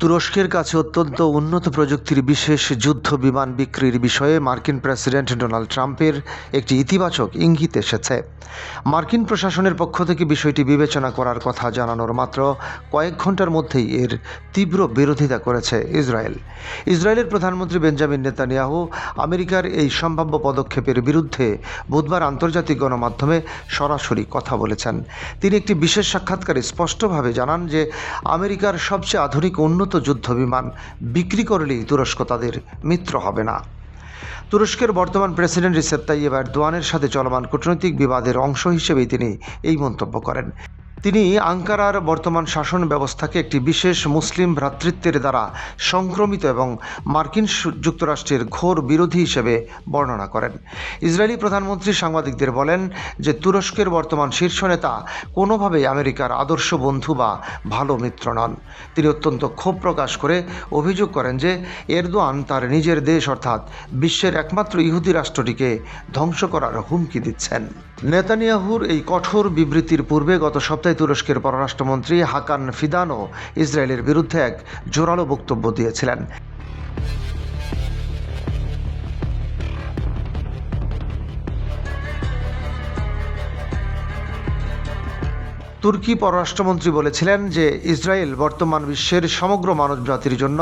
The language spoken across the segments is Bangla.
তুরস্কের কাছে অত্যন্ত উন্নত প্রযুক্তির বিশেষ যুদ্ধ বিমান বিক্রির বিষয়ে মার্কিন প্রেসিডেন্ট ডোনাল্ড ট্রাম্পের একটি ইতিবাচক ইঙ্গিত এসেছে। মার্কিন প্রশাসনের পক্ষ থেকে বিষয়টি বিবেচনা করার কথা জানানোর মাত্র কয়েক ঘন্টার মধ্যেই এর তীব্র বিরোধিতা করেছে ইসরায়েল। ইসরায়েলের প্রধানমন্ত্রী বেঞ্জামিন নেতানিয়াহু আমেরিকার এই সম্ভাব্য পদক্ষেপের বিরুদ্ধে বুধবার আন্তর্জাতিক গণমাধ্যমে সরাসরি কথা বলেছেন। তিনি একটি বিশেষ সাক্ষাৎকারে স্পষ্টভাবে জানান যে আমেরিকার সবচেয়ে আধুনিক উন্নত যুদ্ধ বিমান বিক্রি করলেই তুরস্ক তাদের মিত্র হবে না। তুরস্কের বর্তমান প্রেসিডেন্ট রিসেপ তাইয়েব এরদোয়ানের সাথে চলমান কূটনৈতিক বিবাদের অংশ হিসেবেই তিনি এই মন্তব্য করেন। তিনি আঙ্কারার বর্তমান শাসন ব্যবস্থাকে একটি বিশেষ মুসলিম ভ্রাতৃত্বের দ্বারা সংক্রমিত এবং মার্কিন যুক্তরাষ্ট্রের ঘোর বিরোধী হিসেবে বর্ণনা করেন। ইসরায়েলি প্রধানমন্ত্রী সাংবাদিকদের বলেন যে তুরস্কের বর্তমান শীর্ষ নেতা কোনোভাবেই আমেরিকার আদর্শ বন্ধু বা ভালো মিত্র নন। তিনি অত্যন্ত ক্ষোভ প্রকাশ করে অভিযোগ করেন যে এরদোয়ান তার নিজের দেশ অর্থাৎ বিশ্বের একমাত্র ইহুদি রাষ্ট্রটিকে ধ্বংস করার হুমকি দিচ্ছেন। নেতানিয়াহুর এই কঠোর বিবৃতির পূর্বে গত সপ্তাহে তুরস্কের পররাষ্ট্রমন্ত্রী হাকান ফিদানও ইসরায়েলের বিরুদ্ধে এক জোরালো বক্তব্য দিয়েছিলেন। তুর্কি পররাষ্ট্রমন্ত্রী বলেছিলেন যে ইসরায়েল বর্তমান বিশ্বের সমগ্র মানবজাতির জন্য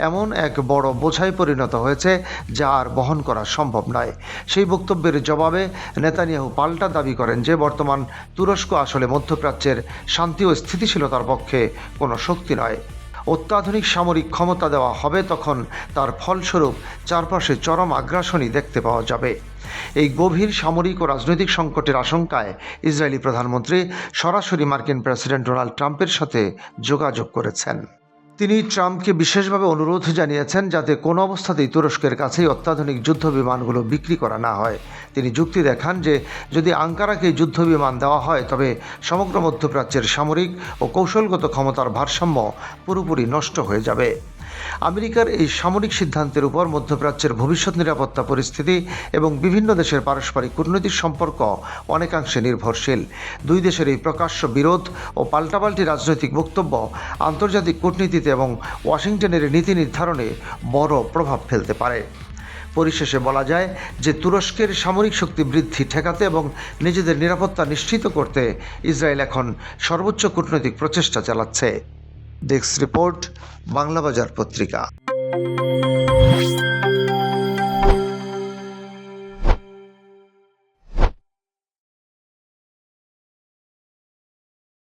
এমন এক বড় বোঝায় পরিণত হয়েছে যা আর বহন করা সম্ভব নয়। সেই বক্তব্যের জবাবে নেতানিয়াহু পাল্টা দাবি করেন যে বর্তমান তুরস্ক আসলে মধ্যপ্রাচ্যের শান্তি ও স্থিতিশীলতার পক্ষে কোনো শক্তি নয়। অত্যাধুনিক সামরিক ক্ষমতা দেওয়া হবে তখন তার ফলস্বরূপ চারপাশে চরম আগ্রাসনই দেখতে পাওয়া যাবে। এই গভীর সামরিক ও রাজনৈতিক সংকটের আশঙ্কায় ইসরায়েলি প্রধানমন্ত্রী সরাসরি মার্কিন প্রেসিডেন্ট ডোনাল্ড ট্রাম্পের সাথে যোগাযোগ করেছেন। তিনি ট্রাম্পকে বিশেষভাবে অনুরোধ জানিয়েছেন যাতে কোনো অবস্থাতেই তুরস্কের কাছেই অত্যাধুনিক যুদ্ধ বিমানগুলো বিক্রি করা না হয়। তিনি যুক্তি দেখান যে যদি আঙ্কারাকে যুদ্ধ বিমান দেওয়া হয় তবে সমগ্র মধ্যপ্রাচ্যের সামরিক ও কৌশলগত ক্ষমতার ভারসাম্য পুরোপুরি নষ্ট হয়ে যাবে। আমেরিকার এই সামরিক সিদ্ধান্তের উপর মধ্যপ্রাচ্যের ভবিষ্যৎ নিরাপত্তা পরিস্থিতি এবং বিভিন্ন দেশের পারস্পরিক কূটনৈতিক সম্পর্ক অনেকাংশে নির্ভরশীল। দুই দেশের এই প্রকাশ্য বিরোধ ও পাল্টাপাল্টি রাজনৈতিক বক্তব্য আন্তর্জাতিক কূটনীতিতে এবং ওয়াশিংটনের নীতি নির্ধারণে বড় প্রভাব ফেলতে পারে। পরিশেষে বলা যায় যে তুরস্কের সামরিক শক্তি বৃদ্ধি ঠেকাতে এবং নিজেদের নিরাপত্তা নিশ্চিত করতে ইসরায়েল এখন সর্বোচ্চ কূটনৈতিক প্রচেষ্টা চালাচ্ছে। ডেস্ক রিপোর্ট, বাংলাবাজার পত্রিকা।